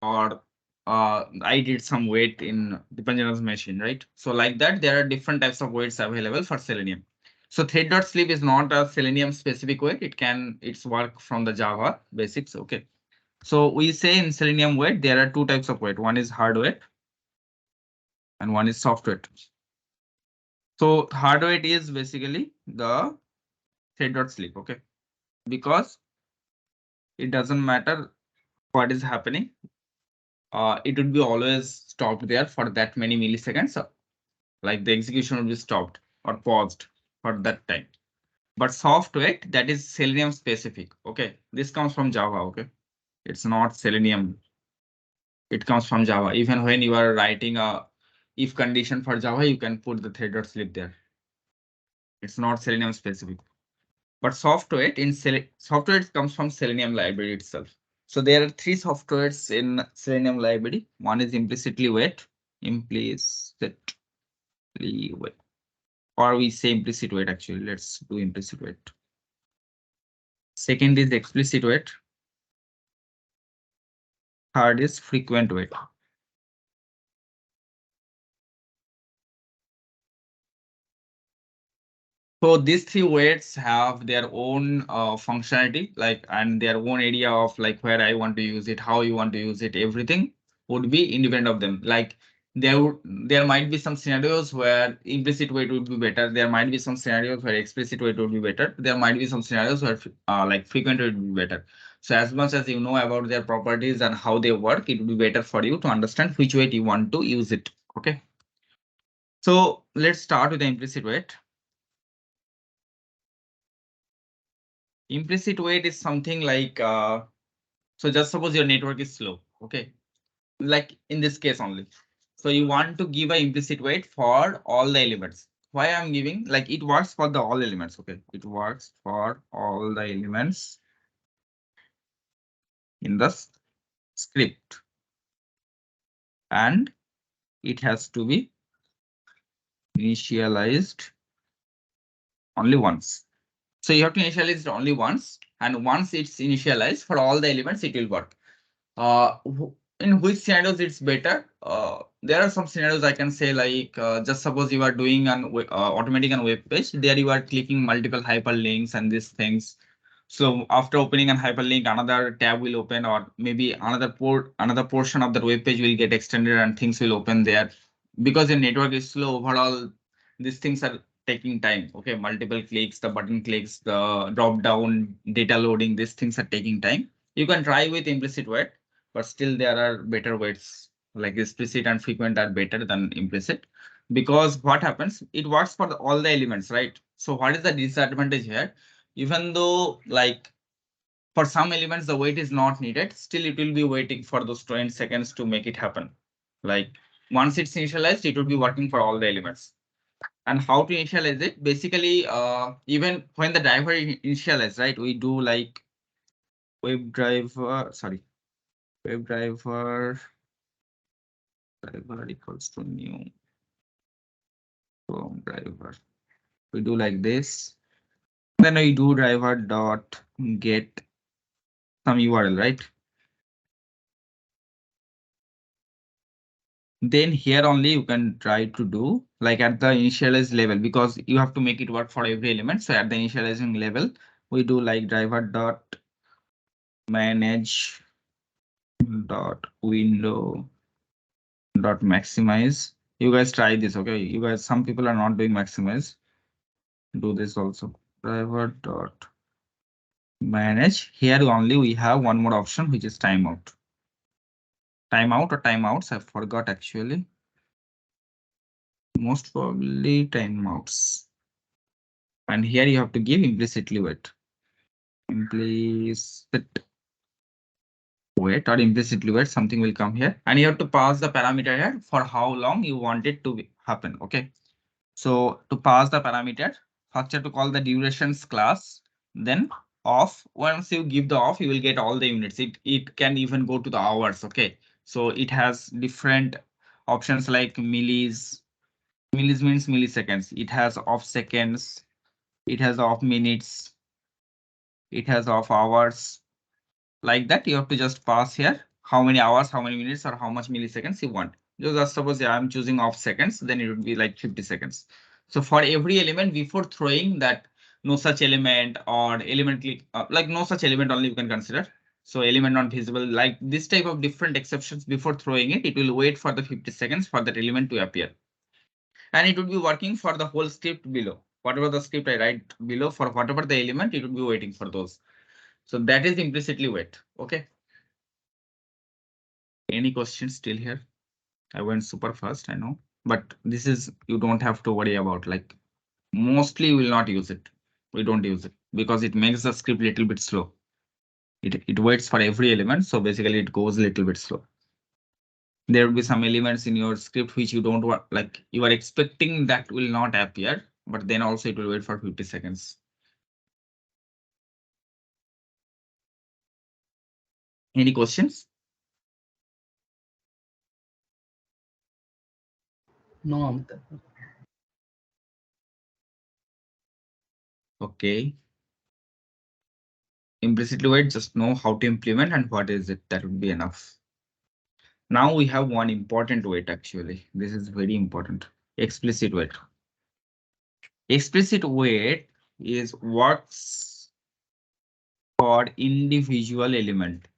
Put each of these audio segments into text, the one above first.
or I did some weight in depending on the machine, right? So like that, there are different types of weights available for Selenium. So thread.sleep is not a Selenium specific weight. It's work from the Java basics. Okay. So we say in Selenium weight, there are two types of weight. One is hard weight and one is soft weight. So hard weight is basically the thread.sleep. Okay. Because it doesn't matter what is happening. It would be always stopped there for that many milliseconds. Like the execution will be stopped or paused for that time. But soft weight, that is Selenium specific. Okay, this comes from Java. Okay, it's not Selenium. It comes from Java. Even when you are writing a if condition for Java, you can put the thread.sleep there. It's not Selenium specific. But soft weight soft weight comes from Selenium library itself. So there are three softwares in Selenium library. One is implicitly weight, or we say implicit weight actually. Let's do implicit weight. Second is explicit weight. Third is frequent weight. So these three weights have their own functionality, like, and their own area of like where I want to use it, how you want to use it, everything would be independent of them. Like there might be some scenarios where implicit weight would be better. There might be some scenarios where explicit weight would be better. There might be some scenarios where like frequent weight would be better. So as much as you know about their properties and how they work, it would be better for you to understand which weight you want to use it. Okay. So let's start with the implicit weight. Implicit weight is something like, so just suppose your network is slow, okay? Like in this case only. So you want to give an implicit weight for all the elements. Why I'm giving, like it works for the all elements, okay? It works for all the elements in the script. And it has to be initialized only once. So you have to initialize it only once, and once it's initialized for all the elements, it will work. In which scenarios it's better? There are some scenarios I can say, like just suppose you are doing an automating on web page. There you are clicking multiple hyperlinks and these things. So after opening an hyperlink, another tab will open, or maybe another portion of the web page will get extended and things will open there. Because your network is slow, overall, these things are taking time. Okay, multiple clicks, the button clicks, the drop down, data loading, these things are taking time. You can try with implicit weight, but still there are better weights, like explicit and frequent are better than implicit. Because what happens, it works for all the elements, right? So what is the disadvantage here? Even though like for some elements the wait is not needed, still it will be waiting for those 20 seconds to make it happen. Like once it's initialized, it will be working for all the elements. And how to initialize it? Basically, even when the driver initializes, right, we do like WebDriver driver equals to new Chrome driver. We do like this. Then we do driver dot get some URL, right? Then here only you can try to do like at the initialize level, because you have to make it work for every element. So at the initializing level, we do like driver dot manage dot window dot maximize. You guys try this, okay? You guys, some people are not doing maximize. Do this also. Driver dot manage. Here only we have one more option, which is timeout. Timeout or timeouts, I forgot actually. Most probably timeouts. And here you have to give implicitly weight. Implicit weight or implicitly weight, something will come here. And you have to pass the parameter here for how long you want it to happen. Okay. So to pass the parameter, first you have to call the durations class, then off. Once you give the off, you will get all the units. It can even go to the hours. Okay. So it has different options like millis. Millis means milliseconds. It has off seconds. It has off minutes. It has off hours. Like that, you have to just pass here. how many hours, how many minutes, or how much milliseconds you want. Just suppose I'm choosing off seconds, then it would be like 50 seconds. So for every element before throwing that no such element or element like no such element only you can consider. So element not visible, like this type of different exceptions before throwing it, it will wait for the 50 seconds for that element to appear. And it would be working for the whole script below. Whatever the script I write below for whatever the element, it would be waiting for those. So that is implicitly wait. Okay. Any questions still here? I went super fast, I know, but this is, you don't have to worry about, like mostly we will not use it. We don't use it because it makes the script a little bit slow. It waits for every element. So basically it goes a little bit slow. There will be some elements in your script which you don't want, like you are expecting that will not appear, but then also it will wait for 50 seconds. Any questions? No, Amitabh. Okay. Implicitly wait, just know how to implement and what is it, that would be enough. Now we have one important wait actually. This is very important. Explicit wait. Explicit wait is works for individual element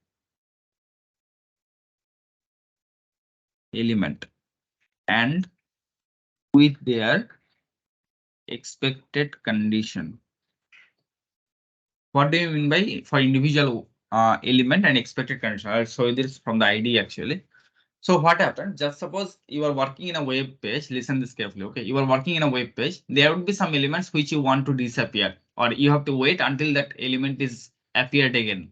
and with their expected condition. What do you mean by for individual element and expected condition? I'll show you this from the ID actually. So what happened? Just suppose you are working in a web page. Listen this carefully. Okay, you are working in a web page. There would be some elements which you want to disappear, or you have to wait until that element is appeared again,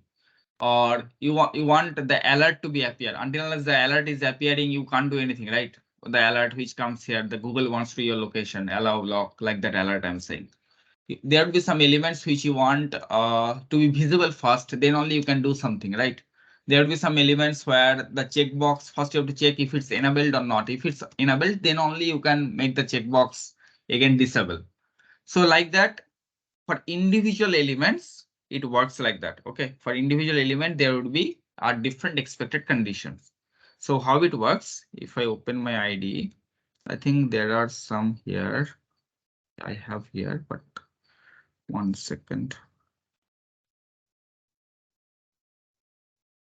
or you want the alert to be appear. Until unless the alert is appearing, you can't do anything, right? The alert which comes here, the Google wants to your location, allow lock, like that alert I'm saying. There will be some elements which you want to be visible first, then only you can do something, right? There will be some elements where the checkbox, first you have to check if it's enabled or not. If it's enabled, then only you can make the checkbox again disable. So like that, for individual elements, it works like that. Okay, for individual element, there would be different expected conditions. So how it works, if I open my ID, I think there are some here. I have here, but 1 second.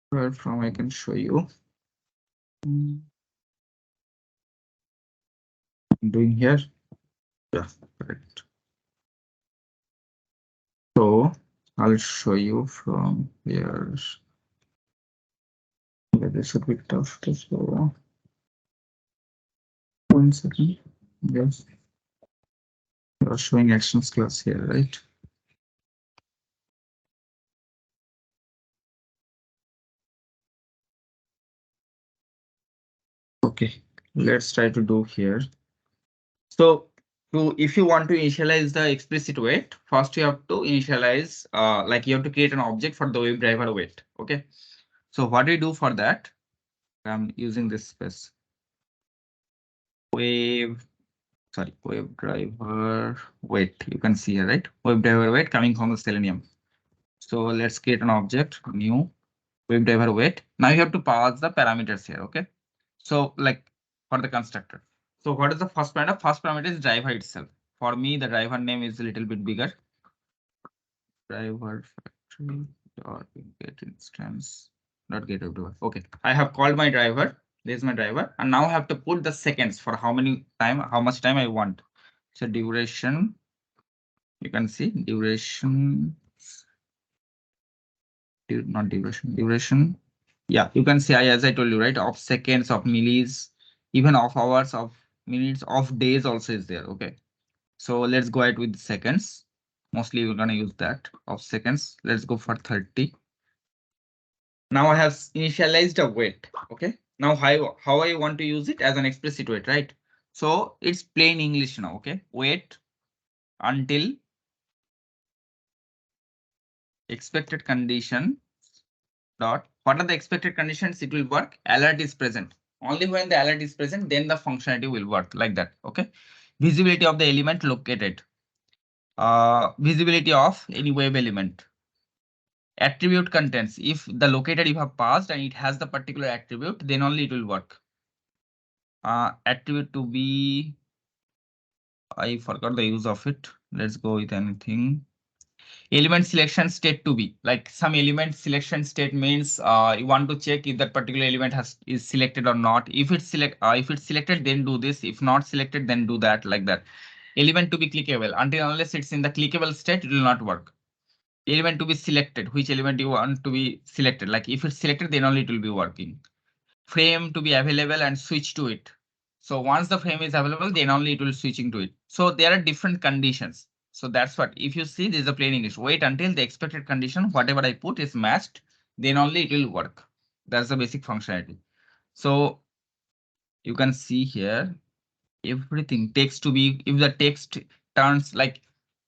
Where from I can show you. Doing here. Yeah, correct. So I'll show you from here. Okay, this should be tough to show. 1 second. Yes. You're showing actions class here, right? Okay, let's try to do here. So if you want to initialize the explicit wait, first you have to initialize, like you have to create an object for the WebDriver wait. Okay. So what do you do for that? I'm using this space. WebDriver wait. You can see here, right? WebDriver wait coming from the Selenium. So let's create an object, new WebDriver wait. Now you have to pass the parameters here. Okay. So like for the constructor. So what is the first parameter? First parameter is driver itself. For me, the driver name is a little bit bigger. Driver factory dot get instance dot get driver. Okay, I have called my driver. This is my driver, and now I have to put the seconds for how much time I want. So duration, you can see duration, not duration. Yeah, you can see as I told you, right? Of seconds, of millis, even of hours, of minutes, of days also is there. Okay, so let's go ahead with seconds. Mostly we're gonna use that of seconds. Let's go for 30. Now I have initialized a wait. Okay. Now how I want to use it as an explicit wait, right? So it's plain English now. Okay. Wait until expected condition dot. What are the expected conditions? It will work. Alert is present. Only when the alert is present, then the functionality will work like that. Okay. Visibility of the element located. Visibility of any web element. Attribute contents. If the locator you have passed and it has the particular attribute, then only it will work. Attribute to be, I forgot the use of it. Let's go with anything. Element selection state to be, like some element selection state means you want to check if that particular element is selected or not. If it's selected, then do this. If not selected, then do that, like that. Element to be clickable. Until unless it's in the clickable state, it will not work. Element to be selected. Which element you want to be selected? Like if it's selected, then only it will be working. Frame to be available and switch to it. So once the frame is available, then only it will switching to it. So there are different conditions. So that's what, if you see, this is a plain English. Wait until the expected condition, whatever I put is matched, then only it will work. That's the basic functionality. So you can see here, everything text to be, if the text turns like,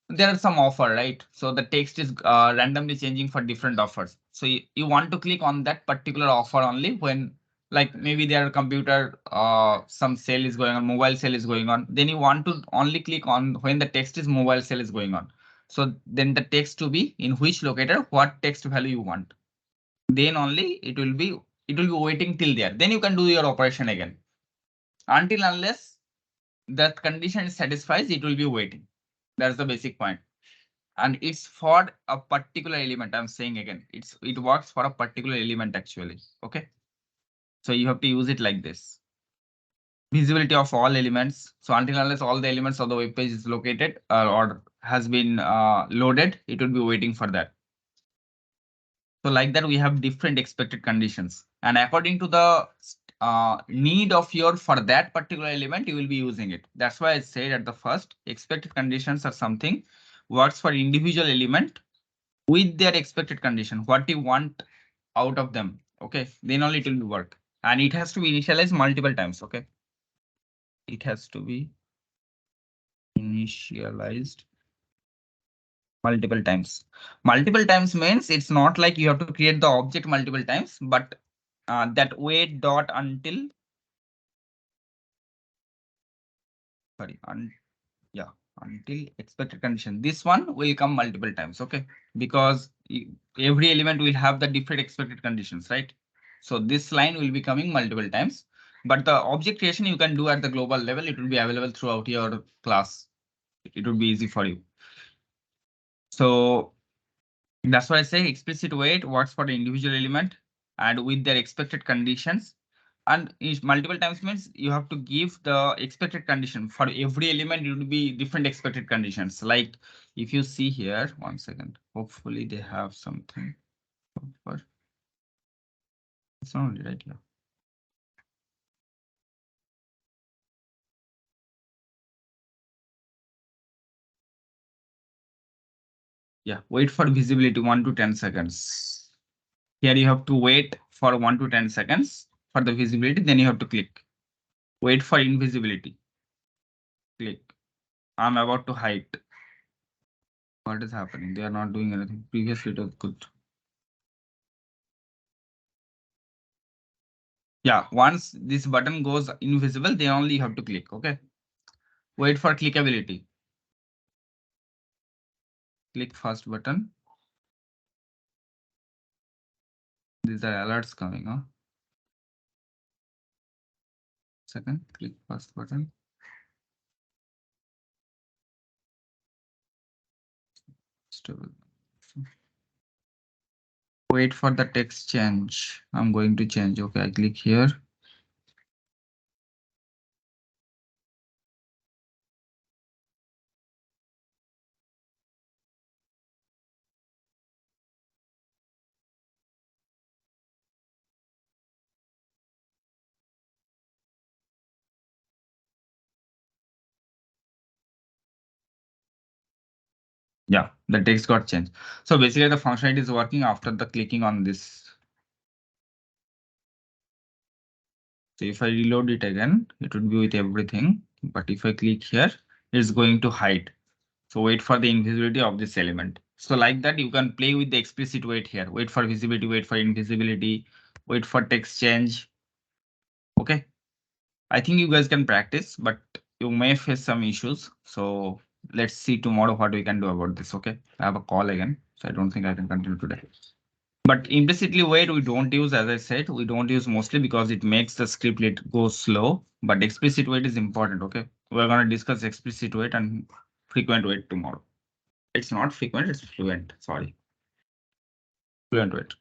there are some offer, right? So the text is randomly changing for different offers. So you want to click on that particular offer only when, like maybe their computer, some sale is going on, mobile sale is going on. Then you want to only click on when the text is mobile sale is going on. So then the text to be in which locator, what text value you want. Then only it will be waiting till there. Then you can do your operation again. Until unless that condition is satisfies, it will be waiting. That's the basic point. And it's for a particular element. I'm saying again, it works for a particular element actually. Okay. So you have to use it like this. Visibility of all elements. So until unless all the elements of the web page is located or has been loaded, it will be waiting for that. So like that, we have different expected conditions. And according to the need of your for that particular element, you will be using it. That's why I said at the first, expected conditions are something works for individual element with their expected condition, what you want out of them. Okay, then only it will work. And it has to be initialized multiple times. Okay, it has to be initialized multiple times. Multiple times means it's not like you have to create the object multiple times, but that wait dot until, sorry, yeah, until expected condition. This one will come multiple times. Okay, because every element will have the different expected conditions, right? So this line will be coming multiple times, but the object creation you can do at the global level. It will be available throughout your class. It would be easy for you. So that's why I say explicit wait works for the individual element and with their expected conditions. And multiple times means you have to give the expected condition for every element. It will be different expected conditions. Like if you see here, 1 second, hopefully they have something. It's only right here. Yeah, wait for visibility 1 to 10 seconds. Here you have to wait for 1 to 10 seconds for the visibility. Then you have to click. Wait for invisibility. Click. I'm about to hide. What is happening? They are not doing anything. Previously it was good. Yeah, once this button goes invisible, then only you have to click. Okay. Wait for clickability. Click first button. These are alerts coming. Huh? Second, click first button. Stable. Wait for the text change. I'm going to change. Okay, I click here. Yeah, the text got changed. So basically the functionality is working after the clicking on this. So if I reload it again, it would be with everything. But if I click here, it's going to hide. So wait for the invisibility of this element. So like that, you can play with the explicit wait here. Wait for visibility, wait for invisibility, wait for text change. Okay. I think you guys can practice, but you may face some issues. So let's see tomorrow what we can do about this. Okay. I have a call again, so I don't think I can continue today. But implicitly wait we don't use, as I said, we don't use mostly because it makes the script go slow. But explicit wait is important. Okay, we're gonna discuss explicit wait and frequent wait tomorrow. It's not frequent, it's fluent. Sorry, fluent wait.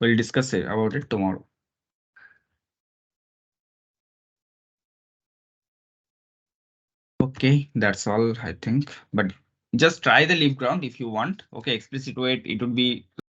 We'll discuss about it tomorrow. Okay, that's all I think. But just try the leaf ground if you want. Okay, explicit wait, it would be